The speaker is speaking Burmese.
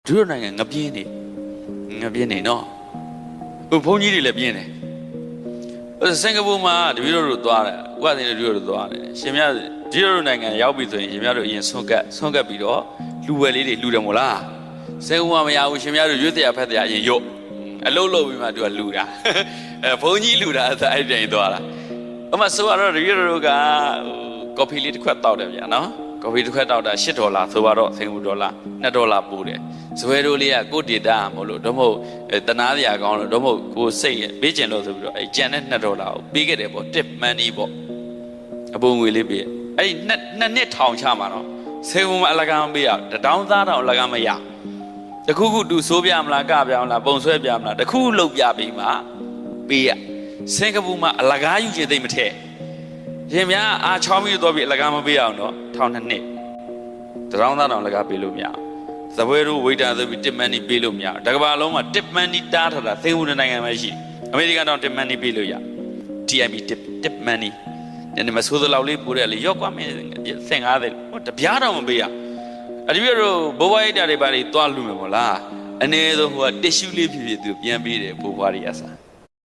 တို့နိုင်ငံငပြင်းနေနော်ဘုန်းကြီးတွေလည်းပြင်းတယ်စင်ကာပူမှာတပည့်တော်တို့သွားတယ်ဥပဒေနဲ့တပည့်တော်တို့သွားတယ်ရှင်များဒီလိုနိုင်ငံရောက်ပြီဆိုရင်ရှင်များတို့အရင်ဆွန့်ကပ်ပြီးတော့လူဝယ်လေးတွေလူတယ်မို့လားစင်ကာပူမှာမရဘူးရှင်များတို့ရွတ်တရားဖက်တရားအရင်ရော့အလုပ်လုပ်ပြီးမှသူကလူတာဘုန်းကြီးလူတာအဲ့ဒီတိုင်းသွားတာအမဆိုတော့တပည့်တော်တို့ကကော်ဖီလေးတစ်ခွက်တောက်တယ်ဗျာနော်ကော်ဖီတစ်ခွက်တောက်တာ$8ဆိုတော့စင်ကာပူဒေါ်လာ$2ပို့တယ်ဇွဲတို့လေးကကိုဒေတာမလို့တော့မဟုတ်တနာစရာကောင်းလို့တော့မဟုတ်ကိုစိတ်ပေးကျင်လို့ဆိုပြီးတော့အဲ့ကျန်တဲ့$ကိုပေးခဲ့တယ်ပေါ့ tip money ပေါ့အပုံငွေလေးပေးအဲ့နှစ်ထောင်ချမှာတော့စင်ကာပူမှာအလကားမပေးရ$1000သားတော့အလကားမရတခုခုတူဆိုးပြမလားကပြမလားပုံဆွဲပြမလားတခုလှုပ်ပြပြီးမှပေးရစင်ကာပူမှာအလကားယူခြင်းသိမ့်မထဲရင်များအားချောင်းပြီးတော့ပြီးအလကားမပေးအောင်တော့$1200$1000သားတော့အလကားပေးလို့မရသပွဲတို့ဝိတာဆိုပြီး tip money ပေးလို့မရတကဘာလုံးမှာ tip money တားထားတာစင်ကာပူနိုင်ငံမှာရှိအမေရိကန်တော့ tip money ပေးလို့ရ TIP tip money ညနေမဆိုးသလောက်လေးပို့တယ်လေရော့ကွာမင်း$50ဟိုတပြားတော့မပေးရအဒီပြတို့ဘိုးဘွားရိတ်တာတွေပါတွေသွားလူမယ်မို့လားအနေဆုံးဟိုကတစ်ရှူးလေးဖြစ်ဖြစ်သူပြန်ပေးတယ်ဘိုးဘွားတွေအစား